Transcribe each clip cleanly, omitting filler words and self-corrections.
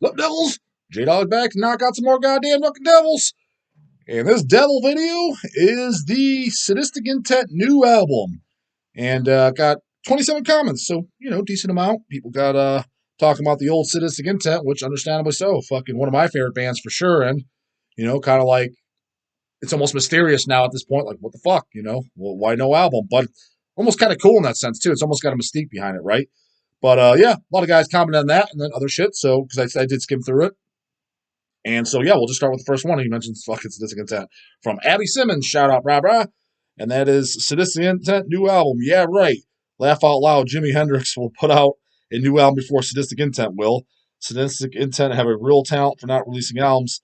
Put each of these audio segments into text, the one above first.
Look, devils! J-Dog back to knock out some more goddamn fucking devils. And this devil video is the Sadistic Intent new album. And got 27 comments, so, decent amount. People got talking about the old Sadistic Intent, which understandably so. Fucking one of my favorite bands for sure. And, kind of like, it's almost mysterious now at this point. Like, what the fuck, Well, why no album? But almost kind of cool in that sense, too. It's almost got a mystique behind it, right? But, yeah, a lot of guys commented on that and then other shit, so, because I did skim through it. And so, yeah, we'll just start with the first one. He mentions fucking Sadistic Intent. From Abby Simmons, shout out, brah, brah. And that is Sadistic Intent, new album. Yeah, right. Laugh out loud. Jimi Hendrix will put out a new album before Sadistic Intent will. Sadistic Intent have a real talent for not releasing albums.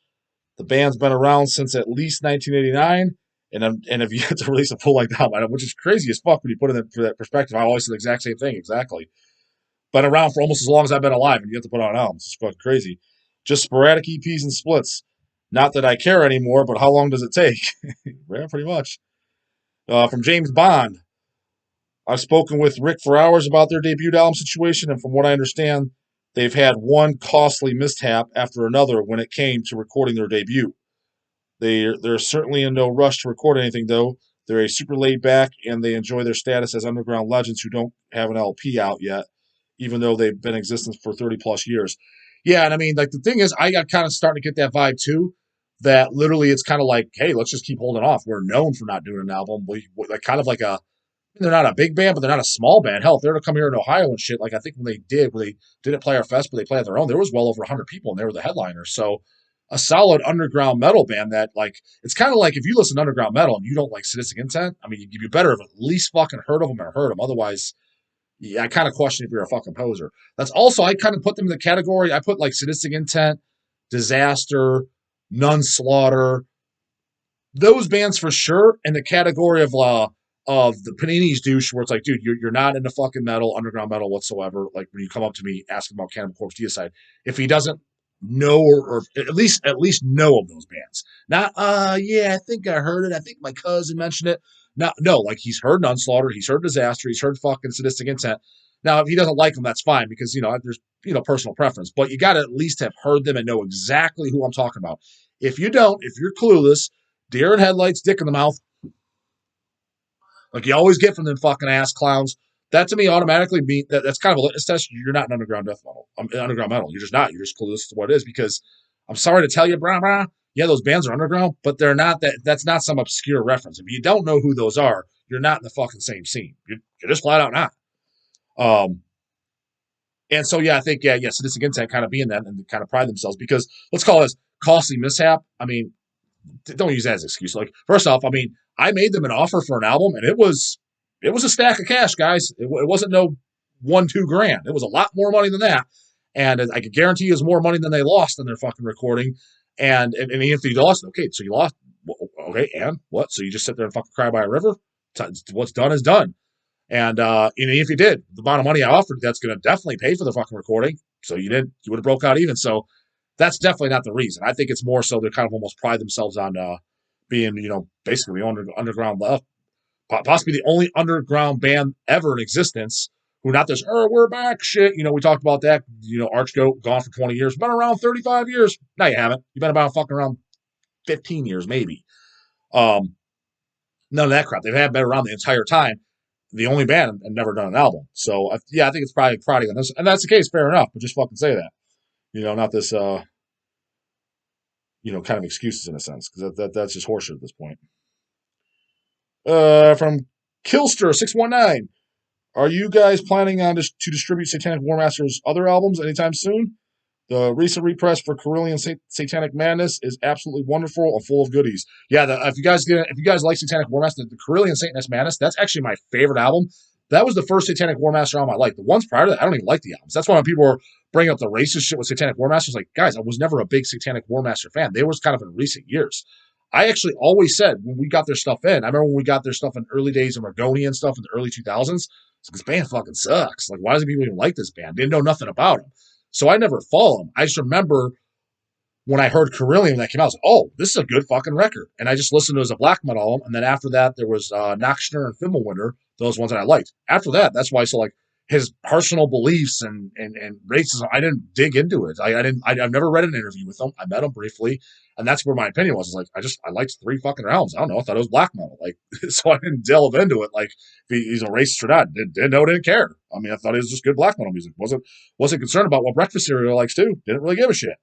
The band's been around since at least 1989 and have yet to release a full-length album, which is crazy as fuck when you put it in that perspective. I always say the exact same thing, exactly. Been around for almost as long as I've been alive, and you have to put out albums. It's fucking crazy. Just sporadic EPs and splits. Not that I care anymore, but how long does it take? Yeah, pretty much. From James Bond. I've spoken with Rick for hours about their debut album situation, and from what I understand, they've had one costly mishap after another when it came to recording their debut. They're certainly in no rush to record anything, though. They're a super laid back, and they enjoy their status as underground legends who don't have an LP out yet, even though they've been in existence for 30 plus years. Yeah, and I mean, like, the thing is, I got kind of starting to get that vibe too, that literally it's kind of like, hey, let's just keep holding off. We're known for not doing an album. Like kind of like they're not a big band, but they're not a small band. Hell, if they were to come here in Ohio and shit, like I think when they didn't play our fest, but they played at their own, there was well over 100 people and they were the headliners. So a solid underground metal band that, like, it's kind of like if you listen to underground metal and you don't like Sadistic Intent, I mean, you'd be better if at least fucking heard of them or heard them. Otherwise, yeah, I kind of question if you're a fucking poser. That's also, I kind of put them in the category. I put like Sadistic Intent, Disaster, Nun Slaughter, those bands for sure in the category of the Panini's douche, where it's like, dude, you're not into fucking metal, underground metal whatsoever. Like when you come up to me asking about Cannibal Corpse Deicide, if he doesn't know or at least know of those bands, not yeah, I think I heard it. I think my cousin mentioned it. No, like he's heard Nunslaughter, he's heard Disaster, he's heard fucking Sadistic Intent. Now, if he doesn't like them, that's fine because there's personal preference, but you got to at least have heard them and know exactly who I'm talking about. If you don't, if you're clueless, deer in headlights, dick in the mouth, like you always get from them fucking ass clowns. That to me automatically means that's kind of a litmus test. You're not an underground death metal. Underground metal. You're just not. You're just clueless to what it is because I'm sorry to tell you, brah, brah, yeah, those bands are underground, but they're not that. That's not some obscure reference. If you don't know who those are, you're not in the fucking same scene. You're just flat out not. And so yeah, I think Sadistic Intent kind of being that and kind of pride themselves because let's call this costly mishap. I mean, don't use that as an excuse. Like, first off, I mean, I made them an offer for an album, and it was a stack of cash, guys. It wasn't no $1-2 grand. It was a lot more money than that, and I could guarantee you, it was more money than they lost in their fucking recording. And even if you lost, okay, so you lost, okay, and what? So you just sit there and fucking cry by a river? What's done is done. And if you did, the amount of money I offered, that's going to definitely pay for the fucking recording. So you would have broke out even. So that's definitely not the reason. I think it's more so they kind of almost pride themselves on being, basically underground, possibly the only underground band ever in existence who not this, we're back shit. We talked about that, Archgoat, gone for 20 years, been around 35 years. No, you haven't. You've been about fucking around 15 years, maybe. None of that crap. They've been around the entire time. The only band and never done an album. So, I think it's probably priding on this. And that's the case, fair enough, but just fucking say that. Not this, kind of excuses in a sense, because that's just horseshit at this point. From Killster619, are you guys planning on to distribute Satanic Warmasters' other albums anytime soon? The recent repress for Carillion Satanic Madness is absolutely wonderful and full of goodies. Yeah, if you guys like Satanic Warmaster, the Carillion Satanic Madness, that's actually my favorite album. That was the first Satanic Warmaster album I liked. The ones prior to that, I don't even like the albums. That's why when people were bringing up the racist shit with Satanic Warmasters, like, guys, I was never a big Satanic Warmaster fan. They were kind of in recent years. I actually always said when we got their stuff in, I remember when we got their stuff in early days of Margoni and stuff in the early 2000s, this band fucking sucks. Like, why doesn't people even like this band? They didn't know nothing about them. So I never followed them. I just remember when I heard Carillion when that came out, I was like, oh, this is a good fucking record. And I just listened to it as a black metal album. And then after that, there was Noxner and Fimbulwinter, those ones that I liked. After that, that's why I saw, like, his personal beliefs and racism. I didn't dig into it. I've never read an interview with him. I met him briefly, and that's where my opinion was. Like, I liked 3 fucking albums. I don't know. I thought it was black metal. Like, so I didn't delve into it. Like, if he's a racist or not. Didn't know. Didn't care. I mean, I thought it was just good black metal music. Wasn't concerned about what breakfast cereal likes too. Didn't really give a shit.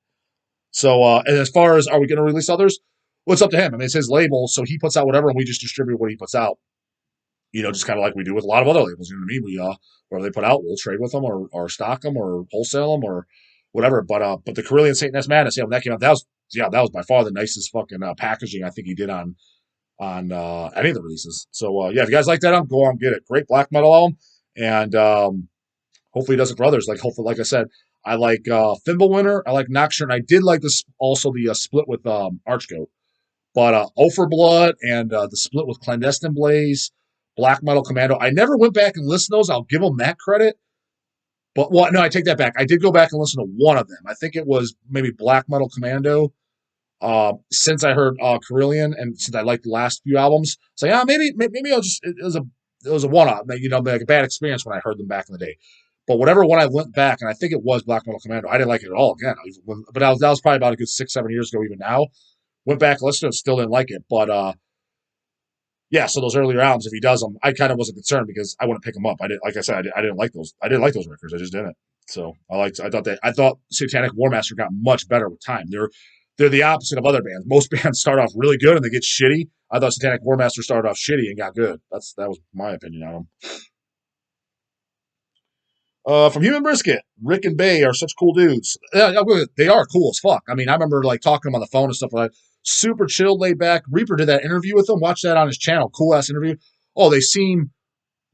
So, and as far as are we going to release others? Well, it's up to him. I mean, it's his label, so he puts out whatever, and we just distribute what he puts out. You know, just kind of like we do with a lot of other labels. You know what I mean? We whatever they put out, we'll trade with them or stock them or wholesale them or whatever. But the Carillion Satanist Madness, yeah, when that came out, that was by far the nicest fucking packaging I think he did on any of the releases. So yeah, if you guys like that album, go on and get it. Great black metal album, and hopefully he does it for others. Like I said, I like Fimbulwinter, I like Nocturne. I did like this also the split with Archgoat. But O for Blood and the split with Clandestine Blaze, Black Metal Commando. I never went back and listened to those. I'll give them that credit. But no, I take that back. I did go back and listen to one of them. I think it was maybe Black Metal Commando. Since I heard Carillion and since I liked the last few albums, so yeah, maybe I'll just it was a one-off. You know, like a bad experience when I heard them back in the day. But whatever one I went back, and I think it was Black Metal Commando. I didn't like it at all again. But that was probably about a good 6-7 years ago. Even now. Went back, listened to it, still didn't like it. But yeah, so those earlier albums, if he does them, I kind of wasn't concerned because I wouldn't pick them up. I didn't, like I said, I didn't like those. I didn't like those records. I just didn't. So I thought Satanic Warmaster got much better with time. They're the opposite of other bands. Most bands start off really good and they get shitty. I thought Satanic Warmaster started off shitty and got good. That was my opinion on them. From Human Brisket, Rick and Bay are such cool dudes. Yeah, they are cool as fuck. I mean, I remember like talking to them on the phone and stuff like that. Super chilled, laid back. Reaper did that interview with them. Watch that on his channel. Cool ass interview. Oh, they seem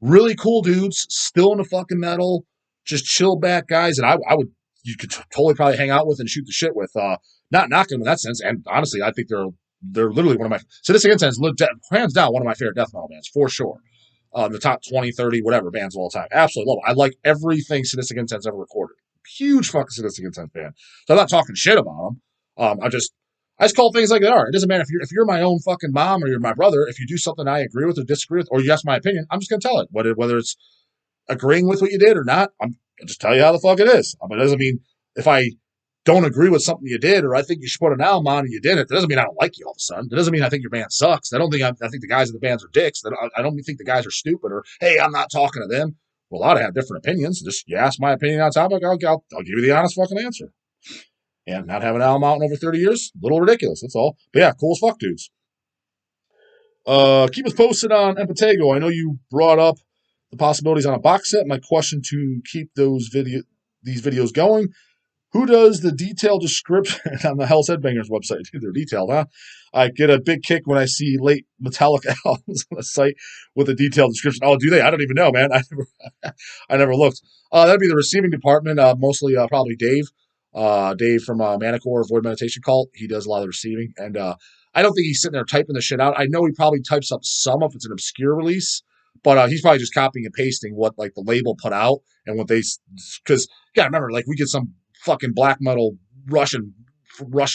really cool dudes, still in the fucking metal, just chill back guys. And you could totally probably hang out with and shoot the shit with. Not knocking them in that sense. And honestly, I think they're literally one of my Sadistic Intent is hands down one of my favorite death metal bands for sure. The top 20, 30, whatever bands of all time. Absolutely love it. I like everything Sadistic Intent's ever recorded. Huge fucking Sadistic Intent fan. So I'm not talking shit about them. I just call things like they are. It doesn't matter if you're my own fucking mom or you're my brother. If you do something I agree with or disagree with, or you ask my opinion, I'm just gonna tell it. Whether it's agreeing with what you did or not, I'll just tell you how the fuck it is. It doesn't mean if I don't agree with something you did, or I think you should put an album on and you did it. That doesn't mean I don't like you all of a sudden. That doesn't mean I think your band sucks. I think the guys in the bands are dicks. I don't think the guys are stupid or, hey, I'm not talking to them. Well, a lot of have different opinions. Just you ask my opinion on topic, I'll give you the honest fucking answer. And not having an album out in over 30 years, a little ridiculous. That's all. But yeah, cool as fuck dudes. Keep us posted on Empatego. I know you brought up the possibilities on a box set. My question to keep these videos going. Who does the detailed description on the Hell's Headbangers website? Dude, they're detailed, huh? I get a big kick when I see late Metallica albums on the site with a detailed description. Oh, do they? I don't even know, man. I never looked. That'd be the receiving department, mostly probably Dave. Dave from Manicore, Void Meditation Cult. He does a lot of the receiving. And I don't think he's sitting there typing the shit out. I know he probably types up some if it's an obscure release. But he's probably just copying and pasting what like the label put out and what because you gotta remember, like we get some fucking black metal Russia,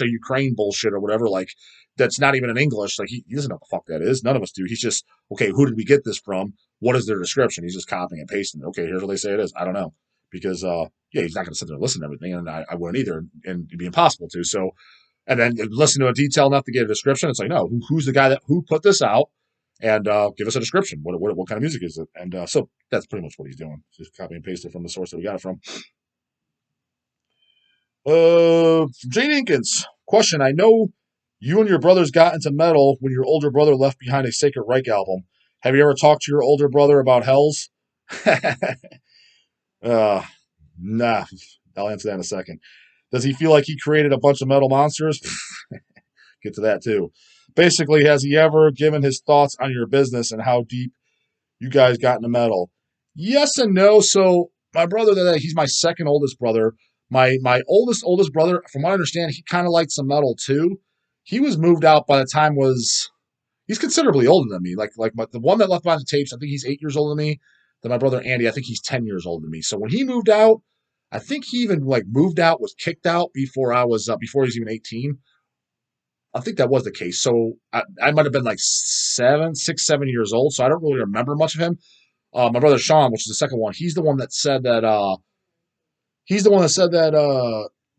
Ukraine bullshit or whatever, like that's not even in English. Like he doesn't know what the fuck that is. None of us do. He's just, okay, who did we get this from? What is their description? He's just copying and pasting it. Okay, here's what they say it is. I don't know. Because yeah, he's not gonna sit there and listen to everything, and I wouldn't either, and it'd be impossible to. So and then listen to a detail enough to get a description. It's like, no, who's the guy who put this out? And give us a description. What kind of music is it? And so that's pretty much what he's doing. Just copy and paste it from the source that we got it from. Jane Inkins. Question. I know you and your brothers got into metal when your older brother left behind a Sacred Reich album. Have you ever talked to your older brother about Hells? Nah. I'll answer that in a second. Does he feel like he created a bunch of metal monsters? Get to that too. Basically, has he ever given his thoughts on your business and how deep you guys got into metal? Yes and no. So my brother, he's my second oldest brother. My oldest brother, from what I understand, he kind of liked some metal too. He was moved out by the time he's considerably older than me. Like the one that left behind the tapes, I think he's 8 years older than me. Then my brother Andy, I think he's 10 years older than me. So when he moved out, I think he even moved out, was kicked out before he was even 18. I think that was the case. So I might have been 6, 7 years old. So I don't really remember much of him. My brother Sean, which is the second one, he's the one that said that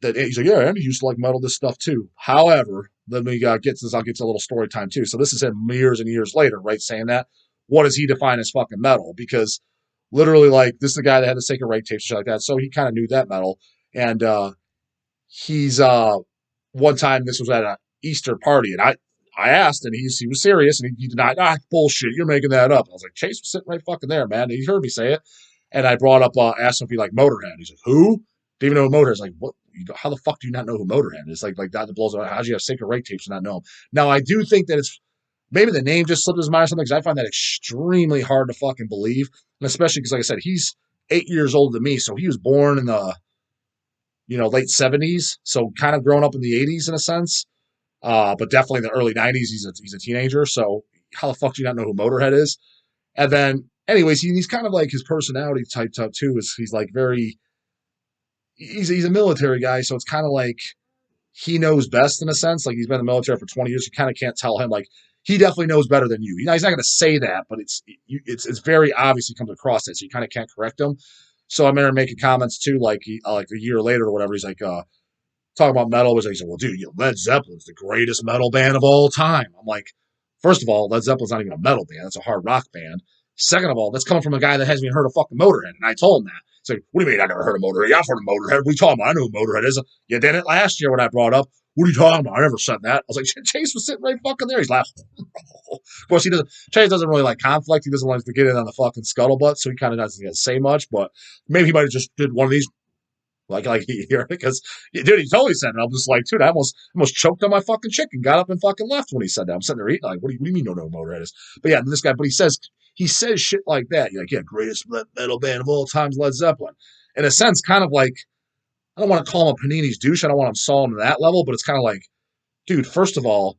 that he's like, yeah, Andy used to like metal this stuff too. However, let me get to this. I'll get to a little story time too. So this is him years and years later, right? Saying that. What does he define as fucking metal? Because literally, like, this is the guy that had the Sacred Right tapes, shit like that. So he kind of knew that metal. And he's one time this was at an Easter party, and I asked, and he was serious, and he denied, bullshit, you're making that up. I was like, Chase was sitting right fucking there, man. And he heard me say it. And I brought up, asked him if he liked Motorhead. He's like, who? Didn't even know who Motorhead is. Like, what? How the fuck do you not know who Motorhead is? Like that blows out. How do you have Sacred Right tapes and not know him? Now, I do think that it's maybe the name just slipped his mind or something, because I find that extremely hard to fucking believe. And especially because, like I said, he's 8 years older than me, so he was born in the late 70s, so kind of grown up in the 80s in a sense, but definitely in the early 90s. He's a teenager, so how the fuck do you not know who Motorhead is? And then, anyways, he's kind of like his personality type too. Is he's like he's a military guy, so it's kind of like he knows best in a sense. Like, he's been in the military for 20 years. You kind of can't tell him, like, he definitely knows better than you. He's not going to say that, but it's very obvious he comes across it, so you kind of can't correct him. So I remember making comments too, like a year later or whatever. He's like, talking about metal. He said, well, dude, Led Zeppelin's the greatest metal band of all time. I'm like, first of all, Led Zeppelin's not even a metal band. It's a hard rock band. Second of all, that's coming from a guy that hasn't even heard of fucking Motorhead. And I told him that. He's like, what do you mean I never heard of Motorhead? Yeah, I've heard of Motorhead. What are you talking about? I know who Motorhead is. You did it last year when I brought up. What are you talking about? I never said that. I was like, Chase was sitting right fucking there. He's laughing. Of course, Chase doesn't really like conflict. He doesn't like to get in on the fucking scuttlebutt, so he kind of doesn't say much, but maybe he might have just did one of these like here, because dude, he totally said it. I'm just like, dude, I almost choked on my fucking chicken, got up and fucking left when he said that. I'm sitting there eating, like, what do you mean no Motorhead is? But yeah, this guy, but he says shit like that. You're like, yeah, greatest metal band of all time, Led Zeppelin. In a sense, kind of like, I don't want to call him a Panini's douche. I don't want him solid to that level, but it's kind of like, dude, first of all,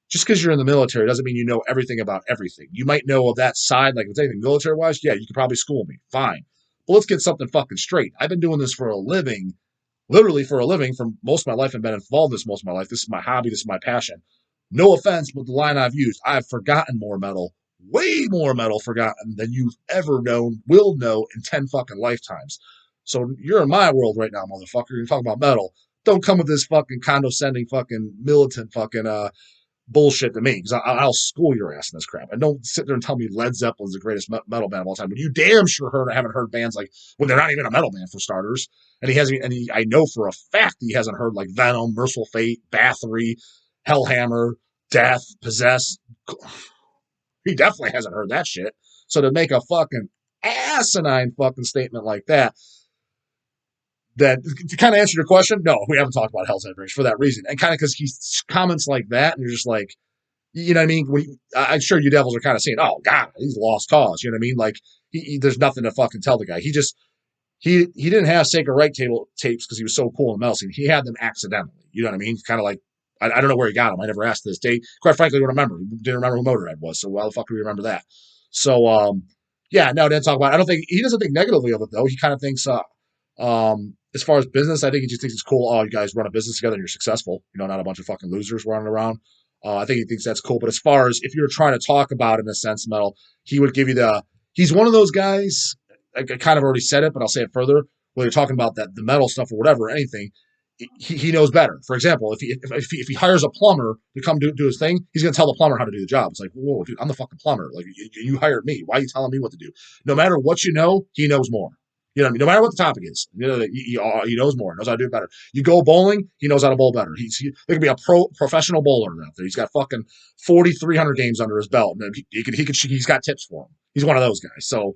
just because you're in the military doesn't mean you know everything about everything. You might know of that side, like if it's anything military-wise, yeah, you could probably school me. Fine. But let's get something fucking straight. I've been doing this for a living, literally for a living, for most of my life, and been involved in this most of my life. This is my hobby. This is my passion. No offense, but the line I've used, I've forgotten more metal, way more metal forgotten than you've ever known, will know in 10 fucking lifetimes. So you're in my world right now, motherfucker. You're talking about metal. Don't come with this fucking condescending fucking militant fucking bullshit to me, because I'll school your ass in this crap. And don't sit there and tell me Led Zeppelin's the greatest metal band of all time. But you damn sure haven't heard bands like, when they're not even a metal band for starters. And I know for a fact he hasn't heard like Venom, Merciful Fate, Bathory, Hellhammer, Death, Possess. He definitely hasn't heard that shit. So to make a fucking asinine fucking statement like that to kind of answer your question, no, we haven't talked about Hell's Headbangers for that reason. And kind of because he comments like that, and you're just like, you know what I mean? I'm sure you devils are kind of saying, oh, God, he's a lost cause. You know what I mean? Like, there's nothing to fucking tell the guy. He didn't have Sacred Right tapes because he was so cool in the metal scene. He had them accidentally. You know what I mean? Kind of like, I don't know where he got them. I never asked to this date. Quite frankly, I don't remember. He didn't remember who Motorhead was, so why the fuck do we remember that? So, yeah, no, didn't talk about it. He doesn't think negatively of it, though. He kind of thinks, as far as business, I think he just thinks it's cool. Oh, you guys run a business together and you're successful. Not a bunch of fucking losers running around. I think he thinks that's cool. But as far as if you're trying to talk about it in a sense, metal, he would give you he's one of those guys, I kind of already said it, but I'll say it further, when you're talking about the metal stuff or whatever, anything, he knows better. For example, if he hires a plumber to come do his thing, he's going to tell the plumber how to do the job. It's like, whoa, dude, I'm the fucking plumber. Like, you hired me. Why are you telling me what to do? No matter what you know, he knows more. You know what I mean? No matter what the topic is, he knows more, knows how to do it better. You go bowling, he knows how to bowl better. There could be a professional bowler out there. He's got fucking 4,300 games under his belt, and he's got tips for him. He's one of those guys. So,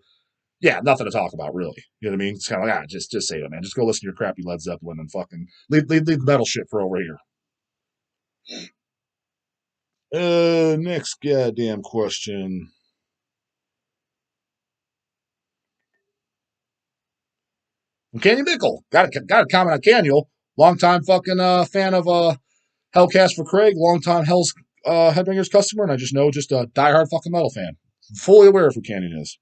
yeah, nothing to talk about, really. You know what I mean? It's kind of like, just say it, man. Just go listen to your crappy Led Zeppelin and fucking leave the metal shit for over here. Next goddamn question. Canyon Bickle. Got a comment on Canyon. Longtime fucking fan of Hellcast for Craig. Longtime Hell's Headbangers customer. And I just know a diehard fucking metal fan. Fully aware of who Canyon is.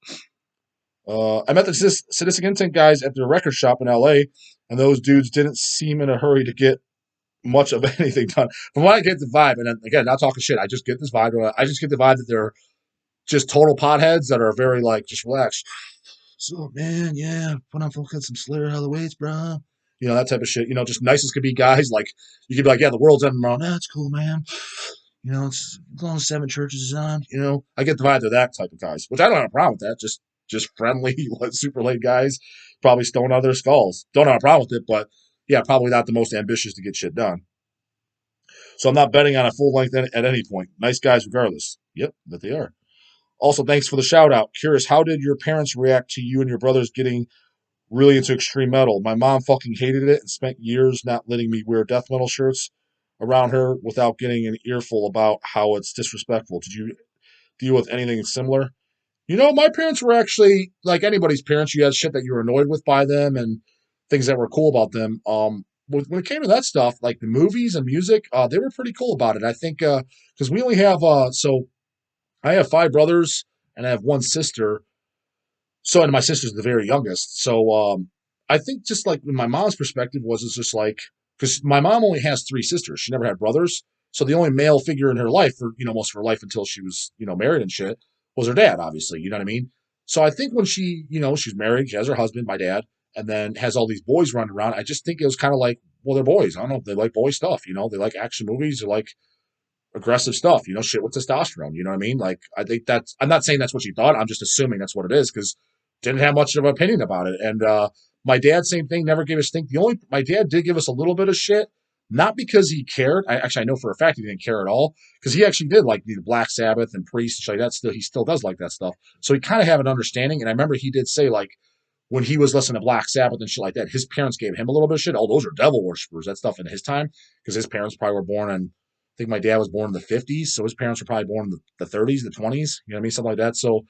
I met the Sadistic Intent guys at their record shop in LA, and those dudes didn't seem in a hurry to get much of anything done. From what I get the vibe, and then, again, not talking shit, I just get this vibe. I just get the vibe that they're just total potheads that are very like, just relax. So, man, yeah, put on fucking some Slayer Halloween, bro. That type of shit. Just nice as could be guys. Like, you could be like, yeah, the world's ending tomorrow. Nah, it's cool, man. It's as long as 7 churches is on. I get the vibe to that type of guys, which I don't have a problem with that. Just friendly, super late guys, probably stoned out of their skulls. Don't have a problem with it, but yeah, probably not the most ambitious to get shit done. So I'm not betting on a full length at any point. Nice guys regardless. Yep, that they are. Also, thanks for the shout out. Curious, how did your parents react to you and your brothers getting really into extreme metal? My mom fucking hated it and spent years not letting me wear death metal shirts around her without getting an earful about how it's disrespectful. Did you deal with anything similar? My parents were actually like anybody's parents. You had shit that you were annoyed with by them and things that were cool about them. When it came to that stuff, like the movies and music, they were pretty cool about it. I think because we only have so I have 5 brothers and I have 1 sister. So, and my sister's the very youngest. So, I think just like my mom's perspective was, it's just like, because my mom only has 3 sisters. She never had brothers. So the only male figure in her life for, most of her life until she was, married and shit was her dad, obviously. You know what I mean? So I think when she, she's married, she has her husband, my dad, and then has all these boys running around. I just think it was kind of like, well, they're boys. I don't know. They like boy stuff, they like action movies. They like aggressive stuff, shit with testosterone. You know what I mean? Like, I think I'm not saying that's what she thought. I'm just assuming that's what it is because didn't have much of an opinion about it. And my dad, same thing, never gave us think. My dad did give us a little bit of shit, not because he cared. I know for a fact he didn't care at all because he actually did like the Black Sabbath and Priest, like that. He still does like that stuff. So he kind of have an understanding. And I remember he did say like, when he was listening to Black Sabbath and shit like that, his parents gave him a little bit of shit. Oh, those are devil worshippers. That stuff in his time because his parents probably were born in, I think my dad was born in the 50s. So his parents were probably born in the 30s, the 20s. You know what I mean? Something like that. So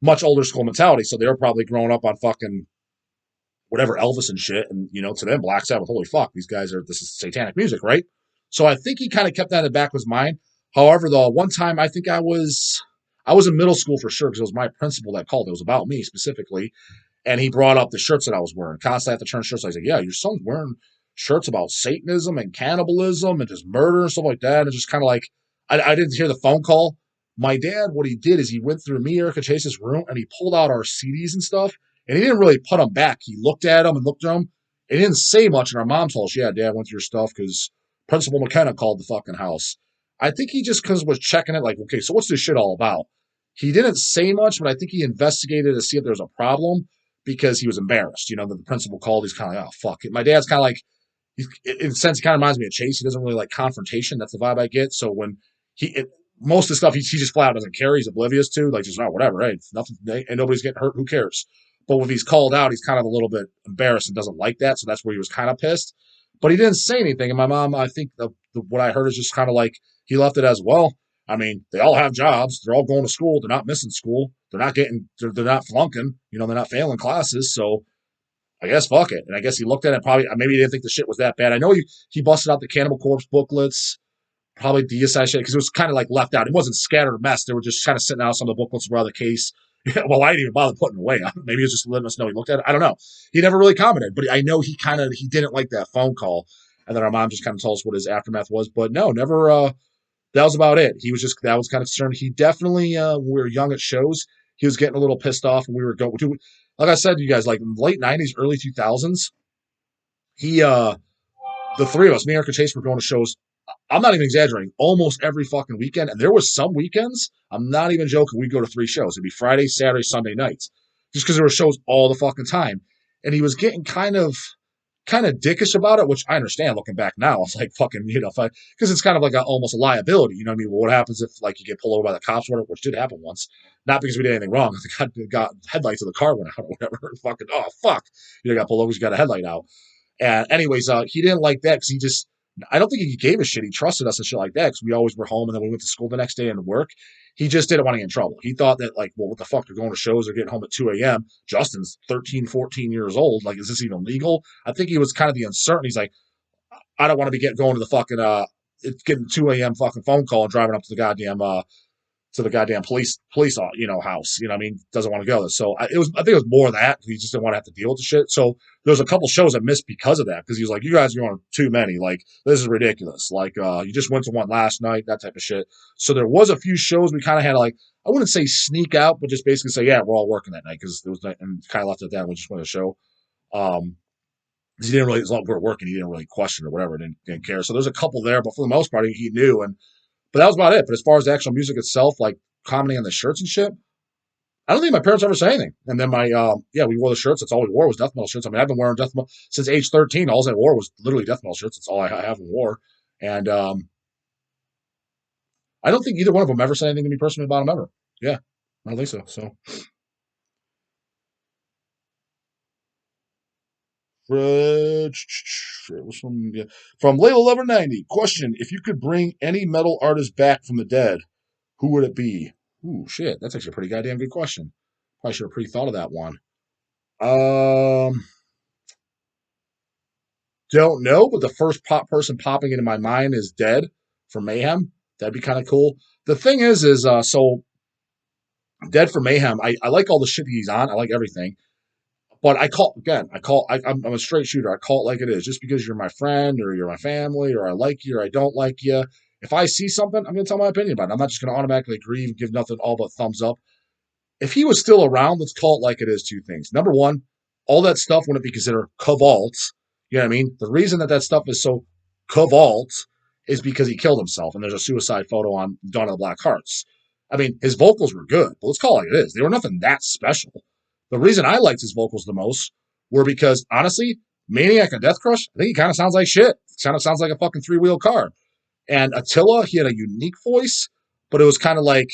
much older school mentality. So they were probably growing up on fucking whatever Elvis and shit. And, to them, Black Sabbath, holy fuck, this is satanic music, right? So I think he kind of kept that in the back of his mind. However, though, one time I think I was in middle school for sure because it was my principal that called. It was about me specifically. And he brought up the shirts that I was wearing. Constantly have to turn shirts. I was like, yeah, your son's wearing shirts about Satanism and cannibalism and just murder and stuff like that. And just kind of like, I didn't hear the phone call. My dad, what he did is he went through me, Erica Chase's room, and he pulled out our CDs and stuff. And he didn't really put them back. He looked at them and looked at them. And he didn't say much. And our mom told us, yeah, Dad went through your stuff because Principal McKenna called the fucking house. I think he just was checking it like, okay, so what's this shit all about? He didn't say much, but I think he investigated to see if there was a problem because he was embarrassed. That the principal called. He's kind of like, oh, fuck it. My dad's kind of like, in a sense, he kind of reminds me of Chase. He doesn't really like confrontation. That's the vibe I get. So when most of the stuff he just flat out doesn't care. He's oblivious to, like, just, oh, whatever. Hey, nothing, and nobody's getting hurt. Who cares? But when he's called out, he's kind of a little bit embarrassed and doesn't like that. So that's where he was kind of pissed. But he didn't say anything. And my mom, I think what I heard is just kind of like he left it as, well, I mean, they all have jobs. They're all going to school. They're not missing school. They're not flunking. They're not failing classes. So I guess fuck it. And I guess he looked at it probably, maybe he didn't think the shit was that bad. I know he busted out the Cannibal Corpse booklets, probably deicide shit, because it was kind of like left out. It wasn't scattered mess. They were just kind of sitting out. Some of the booklets were out of the case. Well, I didn't even bother putting them away. Maybe he was just letting us know he looked at it. I don't know. He never really commented, but I know he didn't like that phone call. And then our mom just kind of told us what his aftermath was. But no, never, that was about it. That was kind of concerned. He definitely, when we were young at shows, he was getting a little pissed off when we were going to, like I said to you guys, like in the late 90s, early 2000s, the 3 of us, me and Erica Chase, were going to shows. I'm not even exaggerating, almost every fucking weekend. And there was some weekends, I'm not even joking, we'd go to 3 shows. It'd be Friday, Saturday, Sunday nights, just because there were shows all the fucking time. And he was getting kind of dickish about it, which I understand looking back now. It's like fucking, because it's kind of like almost a liability. You know what I mean? Well, what happens if like you get pulled over by the cops or whatever, which did happen once. Not because we did anything wrong. The got headlights of the car went out or whatever. Fucking, oh, fuck. Got pulled over because you got a headlight out. And anyways, he didn't like that because I don't think he gave a shit. He trusted us and shit like that because we always were home and then we went to school the next day and to work. He just didn't want to get in trouble. He thought that, like, well, what the fuck? They're going to shows. They're getting home at 2 a.m. Justin's 13, 14 years old. Like, is this even legal? I think he was kind of the uncertainty. He's like, I don't want to be going to the fucking, it's getting 2 a.m. fucking phone call and driving up to the goddamn to the goddamn police, house. You know what I mean? Doesn't want to go. So I think it was more of that. He just didn't want to have to deal with the shit. So there's a couple shows I missed because of that. Because he was like, you guys are going too many. Like, this is ridiculous. Like, you just went to one last night, that type of shit. So there was a few shows we kind of had to, like, I wouldn't say sneak out, but just basically say, yeah, we're all working that night. Because there was, and kind of left it at that. We just went to the show. Because he didn't really, as long as we were working, he didn't really question or whatever. Didn't care. So there's a couple there, but for the most part, he knew. But that was about it. But as far as the actual music itself, like commenting on the shirts and shit, I don't think my parents ever said anything. And then we wore the shirts. That's all we wore was death metal shirts. I mean, I've been wearing death metal since age 13. All I wore was literally death metal shirts. That's all I have and wore. And I don't think either one of them ever said anything to me personally about them ever. Yeah, I don't think so. So. From Layla1190, question: if you could bring any metal artist back from the dead, who would it be? Ooh, shit, that's actually a pretty goddamn good question. Probably should have pre-thought of that one. Don't know, but the first person popping into my mind is Dead from Mayhem. That'd be kind of cool. The thing is so Dead from Mayhem. I like all the shit that he's on. I like everything. But I'm a straight shooter. I call it like it is. Just because you're my friend or you're my family or I like you or I don't like you, if I see something, I'm going to tell my opinion about it. I'm not just going to automatically agree and give nothing all but thumbs up. If he was still around, let's call it like it is. Two things. Number one, all that stuff wouldn't be considered cavalt. You know what I mean? The reason that stuff is so cavalt is because he killed himself, and there's a suicide photo on Dawn of the Black Hearts. I mean, his vocals were good, but let's call it like it is. They were nothing that special. The reason I liked his vocals the most were because, honestly, Maniac and Death Crush, I think he kind of sounds like shit. Kind of sounds like a fucking three-wheel car. And Attila, he had a unique voice, but it was kind of like,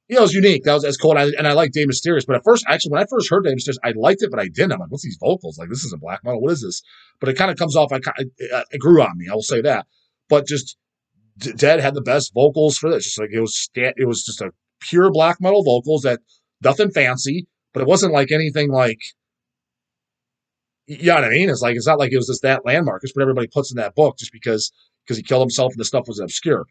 it was unique. That was as cool. And I like Dave Mysterious. But at first, actually, when I first heard Dave Mysterious, I liked it, but I didn't. I'm like, what's these vocals? Like, this isn't black metal. What is this? But it kind of comes off, it grew on me. I will say that. But just Dead had the best vocals for this. Just like it was just a pure black metal vocals that nothing fancy, but it wasn't like anything like, you know what I mean? It's not like it was just that landmark. It's what everybody puts in that book just because he killed himself and the stuff was obscure.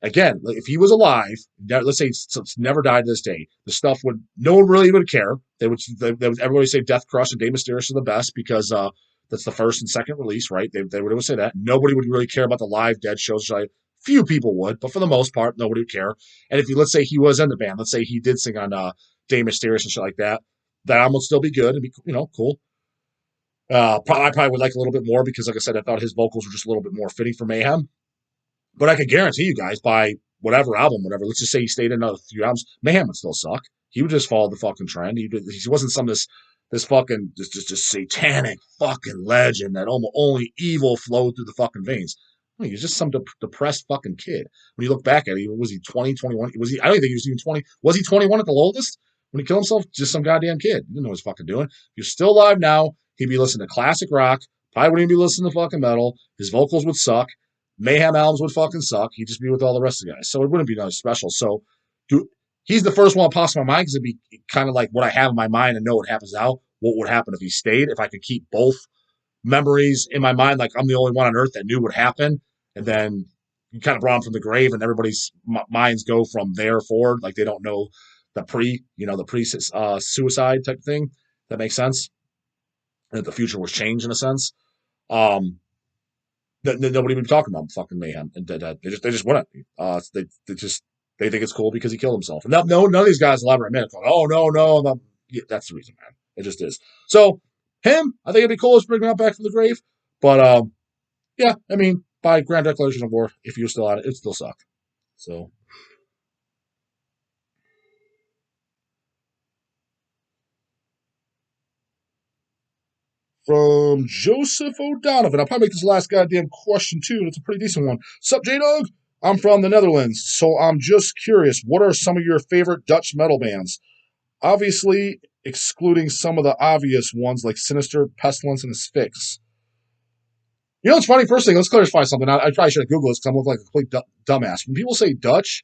Again, if he was alive, let's say it's never died to this day, the stuff no one really would care. Everybody say Death Crush and Dave Mysterious are the best because that's the first and second release, right? They would always say that. Nobody would really care about the live Dead shows. Few people would, but for the most part, nobody would care. And if let's say he was in the band, let's say he did sing on Dave Mysterious and shit like that, that album would still be good and be, cool. I probably would like a little bit more because, like I said, I thought his vocals were just a little bit more fitting for Mayhem. But I could guarantee you guys, by whatever album, let's just say he stayed in another few albums, Mayhem would still suck. He would just follow the fucking trend. He wasn't this fucking just satanic fucking legend that only evil flowed through the fucking veins. He was just some depressed fucking kid. When you look back at it, was he 20, 21? I don't even think he was even 20. Was he 21 at the oldest when he killed himself? Just some goddamn kid. He didn't know what he was fucking doing. If he was still alive now, he'd be listening to classic rock. Probably wouldn't even be listening to fucking metal. His vocals would suck. Mayhem albums would fucking suck. He'd just be with all the rest of the guys. So it wouldn't be nothing special. So he's the first one that pops in my mind because it'd be kind of like what I have in my mind and know what happens now. What would happen if he stayed? If I could keep both memories in my mind, like I'm the only one on earth that knew what happened. And then you kind of brought him from the grave and everybody's minds go from there forward. Like they don't know the pre-suicide type thing. That makes sense. And that the future was changed in a sense. Nobody would be talking about fucking Mayhem. And they just wouldn't. They think it's cool because he killed himself. And none of these guys elaborate minutes. Oh, no. Yeah, that's the reason, man. It just is. So him, I think it'd be cool to bring him out back from the grave. But yeah, I mean, by Grand Declaration of War, if you're still at it, it'd still suck. So. From Joseph O'Donovan. I'll probably make this last goddamn question too, and it's a pretty decent one. Sup, J-Dog? I'm from the Netherlands, so I'm just curious, what are some of your favorite Dutch metal bands? Obviously, excluding some of the obvious ones like Sinister, Pestilence, and Asphyx. You know what's funny? First thing, let's clarify something. I probably should have Googled this because I'm looking like a complete dumbass. When people say Dutch,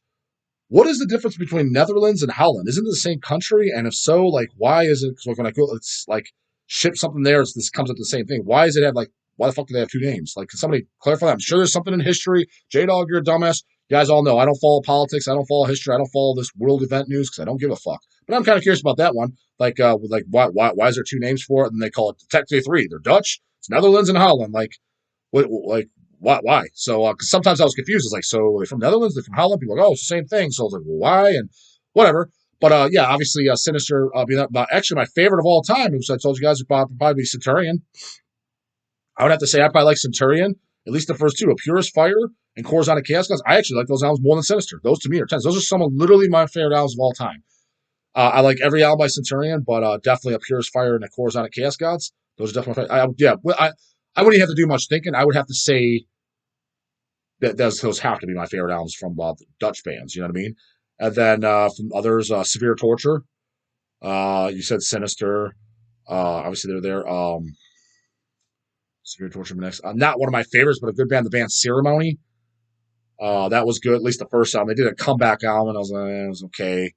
what is the difference between Netherlands and Holland? Isn't it the same country? And if so, like, why is it? Because when I go, it's like ship something there. This comes up the same thing. Why does it have why the fuck do they have two names? Like, can somebody clarify that? I'm sure there's something in history. J-Dog, you're a dumbass. You guys all know I don't follow politics, I don't follow history, I don't follow this world event news because I don't give a fuck. But I'm kind of curious about that one. Like why is there two names for it? And they call it technically three. They're Dutch, it's Netherlands and Holland. Like why? So because sometimes I was confused. It's like, so they're from Netherlands, they're from Holland. People are like, oh, it's the same thing. So I was like, well, why? And whatever. But yeah, obviously Sinister being actually my favorite of all time, which I told you guys would probably be Centurion. I would have to say I probably like Centurion, at least the first two, A Purest Fire and Corazon of Chaos Gods. I actually like those albums more than Sinister. Those to me are 10s. Those are some of literally my favorite albums of all time. I like every album by Centurion, but definitely A Purest Fire and A Corazon of Chaos Gods. Those are definitely my favorite. I wouldn't have to do much thinking. I would have to say that those have to be my favorite albums from Dutch bands. You know what I mean? And then from others, Severe Torture. You said Sinister. Obviously, they're there. Severe Torture next. Not one of my favorites, but a good band. The band Ceremony. That was good. At least the first album. They did a comeback album, and I was like, it was okay.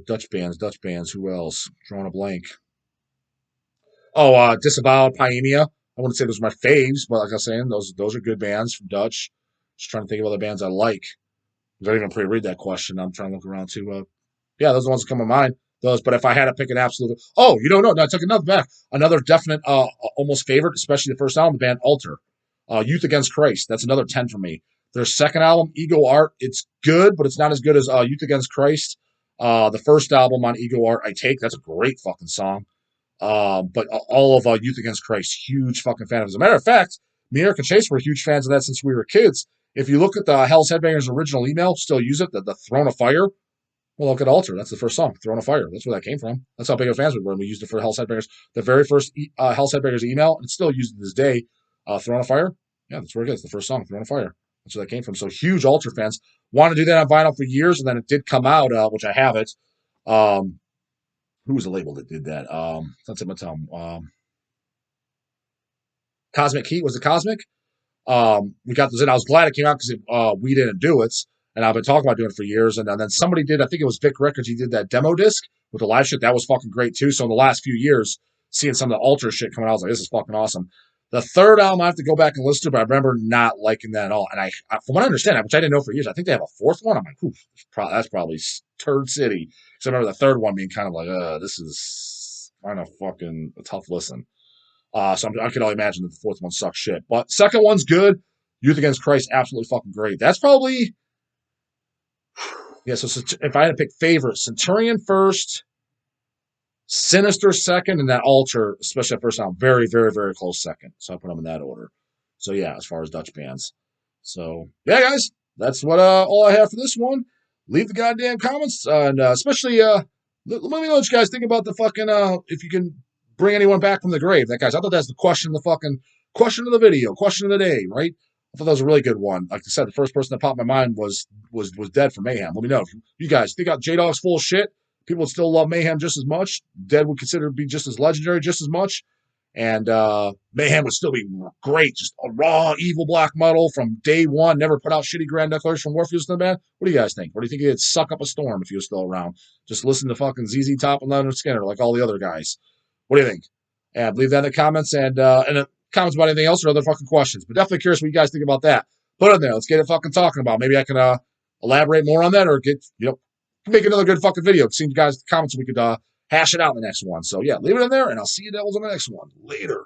Dutch bands. Who else? Drawing a blank. Oh, Disavowed, Pyemia. I wouldn't say those are my faves, but like I was saying, those are good bands from Dutch. Just trying to think of other bands I like. I didn't even pre-read that question. I'm trying to look around too. Yeah, those are the ones that come to mind. Those, but if I had to pick an absolute, no, I took another back. Another definite, almost favorite, especially the first album, the band Altar, Youth Against Christ. That's another 10 for me. Their second album, Ego Art, it's good, but it's not as good as Youth Against Christ. The first album on Ego Art, I Take. That's a great fucking song. But all of Youth Against Christ, huge fucking fan of it. As a matter of fact, me and Eric and Chase were huge fans of that since we were kids. If you look at the Hell's Headbangers original email, still use it, the Throne of Fire. Well, look at Altar. That's the first song, Throne of Fire. That's where that came from. That's how big of fans we were. And we used it for Hell's Headbangers. The very first Hell's Headbangers email, and it's still used to this day. Throne of Fire. Yeah, that's where it is. The first song, Throne of Fire. That's where that came from. So huge Altar fans. Wanted to do that on vinyl for years, and then it did come out, which I have it. Who was the label that did that? That's it, my tongue. Cosmic Heat. Was it Cosmic? We got this in. I was glad it came out because we didn't do it. And I've been talking about doing it for years. And then somebody did, I think it was Vic Records, he did that demo disc with the live shit. That was fucking great too. So in the last few years, seeing some of the Altar shit coming out, I was like, this is fucking awesome. The third album I have to go back and listen to, but I remember not liking that at all. And I from what I understand, which I didn't know for years, I think they have a fourth one. I'm like, that's probably Turd City. So I remember the third one being kind of like, this is kind of fucking a tough listen. So I can only imagine that the fourth one sucks shit. But second one's good. Youth Against Christ, absolutely fucking great. That's probably... Yeah, so if I had to pick favorites, Centurion first, Sinister second, and that Altar, especially that first album, very, very, very close second. So I put them in that order. So yeah, as far as Dutch bands. So yeah, guys, that's what all I have for this one. Leave the goddamn comments, and especially let me know what you guys think about the fucking if you can bring anyone back from the grave. That guys, I thought that's the question of the video, question of the day, right? I thought that was a really good one. Like I said, the first person that popped in my mind was Dead from Mayhem. Let me know if you guys think J-Dog's full of shit. People would still love Mayhem just as much. Dead would consider to be just as legendary just as much. And Mayhem would still be great. Just a raw, evil black metal from day one. Never put out shitty grand declaration from Warfuse in the band. What do you guys think? What do you think he'd suck up a storm if he was still around? Just listen to fucking ZZ Top and Leonard Skinner like all the other guys. What do you think? And leave that in the comments and comments about anything else or other fucking questions. But definitely curious what you guys think about that. Put it in there. Let's get it fucking talking about. Maybe I can elaborate more on that or make another good fucking video. See you guys in the comments so we could hash it out in the next one. So yeah, leave it in there and I'll see you devils on the next one. Later.